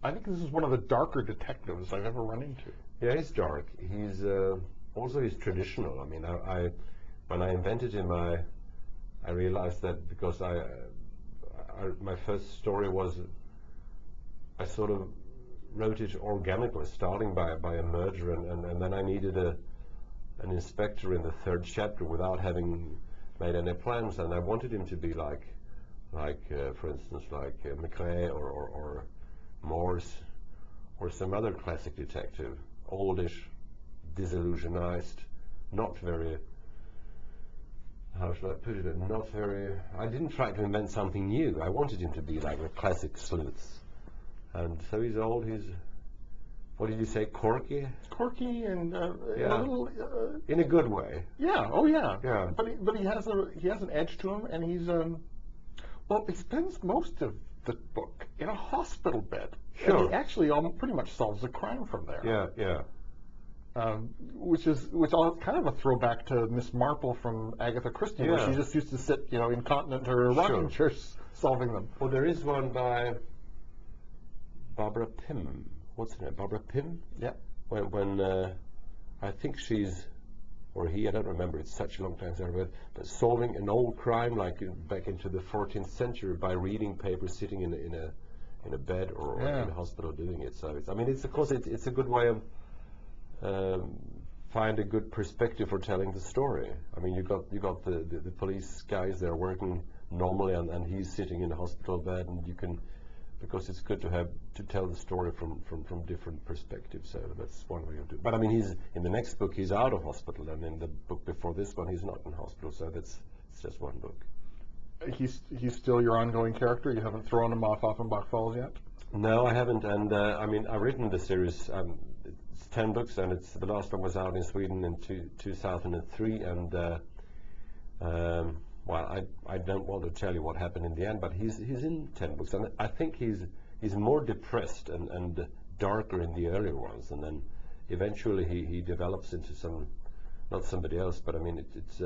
I think this is one of the darker detectives I've ever run into. Yeah, he's dark. He's also he's traditional. I mean, when I invented him, I realized that because my first story was, I sort of wrote it organically, starting by a murder, and then I needed an inspector in the third chapter without having made any plans, and I wanted him to be like for instance, like Maigret or Morse or some other classic detective, oldish, disillusionized, not very, how should I put it, not very, I didn't try to invent something new. I wanted him to be like the classic sleuths. And so he's old, he's, what did you say, quirky? Quirky and yeah. a little... in a good way. Yeah, oh yeah. Yeah. But he has an edge to him, and he's, well, he spends most of the book in a hospital bed. Sure. And he actually pretty much solves the crime from there. Yeah, yeah. Which all kind of a throwback to Miss Marple from Agatha Christie, where she just used to sit, incontinent to her rocking chairs solving them. Well, there is one by Barbara Pym. What's her name? Barbara Pym? Yeah. When I think she's, or he, I don't remember, it's such a long time since I read, but solving an old crime like back into the 14th century by reading papers, sitting in a bed or in a hospital doing it. So it's, I mean, it's of course it's a good way of find a good perspective for telling the story. I mean, you got the police guys, they're working normally, and he's sitting in a hospital bed, and you can, because it's good to tell the story from different perspectives. So that's one way of doing it. But I mean, he's in the next book he's out of hospital, and in the book before this one he's not in hospital. So it's just one book. He's still your ongoing character. You haven't thrown him off Offenbach Falls yet? No, I haven't. And I mean, I've written the series. It's 10 books, and the last one was out in Sweden in 2003. And well, I don't want to tell you what happened in the end, but he's in 10 books, and I think he's more depressed and darker in the earlier ones, and then eventually he develops into not somebody else, but I mean it's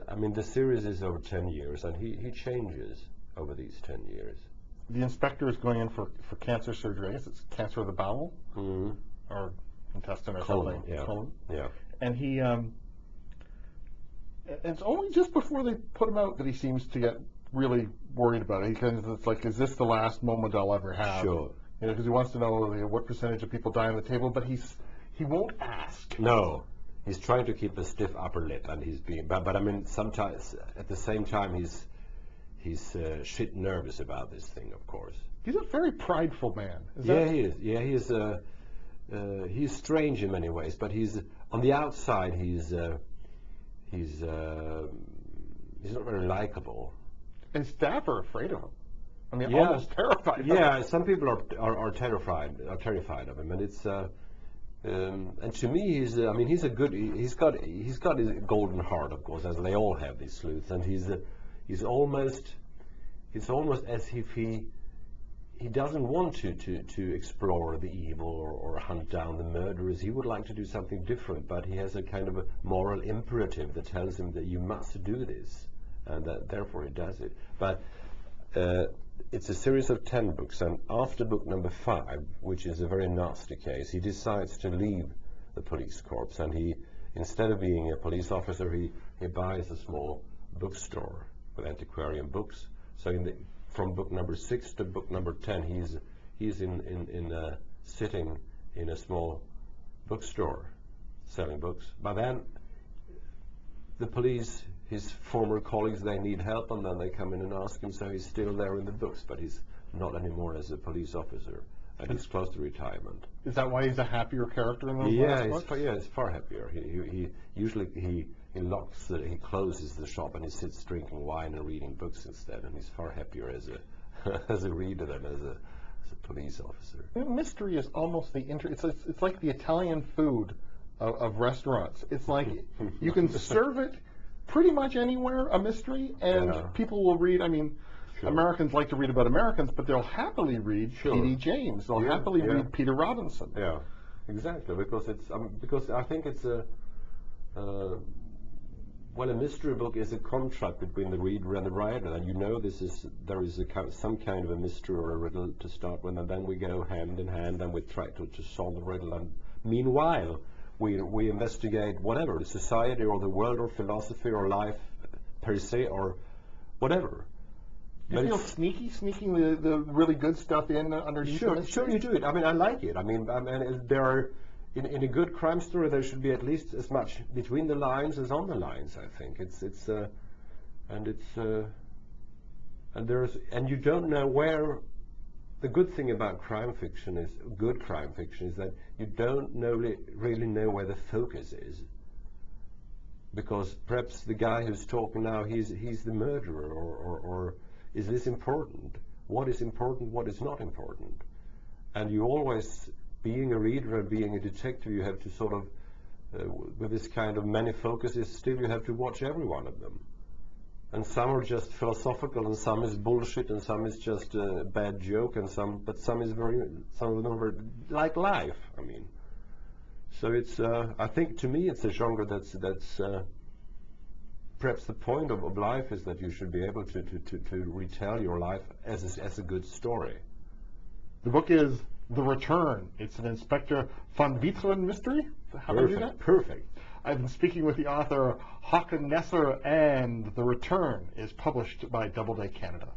I mean, the series is over 10 years, and he changes over these 10 years. The inspector is going in for cancer surgery. I guess it's cancer of the bowel, or intestine or Colon, something. yeah. Colon. Yeah. And he, it's only just before they put him out that he seems to get really worried about it. It's like, is this the last moment I'll ever have? Sure. Because he wants to know what percentage of people die on the table, but he won't ask. No. He's trying to keep a stiff upper lip, and he's being, but I mean, sometimes at the same time he's shit nervous about this thing, of course. He's a very prideful man. He is. Yeah, he is. He's strange in many ways, but he's on the outside. He's not very likable. And staff are afraid of him. I mean, almost terrified. Yeah, some people are terrified of him, and it's. And to me, I mean, he's a good. He's got his golden heart, of course, as they all have, these sleuths, and it's almost as if he doesn't want to explore the evil or hunt down the murderers. He would like to do something different, but he has a kind of a moral imperative that tells him that you must do this, and that therefore he does it. But it's a series of 10 books, and after book number 5, which is a very nasty case, he decides to leave the police corps, and he, instead of being a police officer, he buys a small bookstore with antiquarian books. So from book number 6 to book number 10, he's sitting in a small bookstore selling books. But then the police, his former colleagues, they need help, and then they come in and ask him, so he's still there in the books, but he's not anymore as a police officer, and he's close to retirement. Is that why he's a happier character in those last books? Yeah, he's far happier. He usually he closes the shop and he sits drinking wine and reading books instead, and he's far happier as a reader than as a police officer. Mystery is almost it's like the Italian food of restaurants. It's like you can serve it pretty much anywhere, a mystery, and people will read. I mean, Americans like to read about Americans, but they'll happily read P.D. James. They'll happily read Peter Robinson. Yeah, exactly. Because I think it's well, a mystery book is a contract between the reader and the writer, and you know there is some kind of a mystery or a riddle to start with, and then we go hand in hand and we try to solve the riddle. And meanwhile, we investigate whatever, the society or the world or philosophy or life per se or whatever. Do you feel sneaky, sneaking the really good stuff in underneath? Sure, you do it. I mean, I like it. I mean there are. In a good crime story, there should be at least as much between the lines as on the lines. I think and you don't know where. The good thing about crime fiction is that you don't really know where the focus is, because perhaps the guy who's talking now he's the murderer, or is this important? What is important? What is not important? And you always. Being a reader and being a detective, you have to sort of, with this kind of many focuses, still you have to watch every one of them. And some are just philosophical, and some is bullshit, and some is just a bad joke, and some of them are like life. I mean, so it's. I think to me it's a genre that's perhaps the point of life is that you should be able to retell your life as a good story. The book is The Return. It's an Inspector von Veeteren mystery. How do I do that? Perfect. I've been speaking with the author Hakan Nesser, and The Return is published by Doubleday Canada.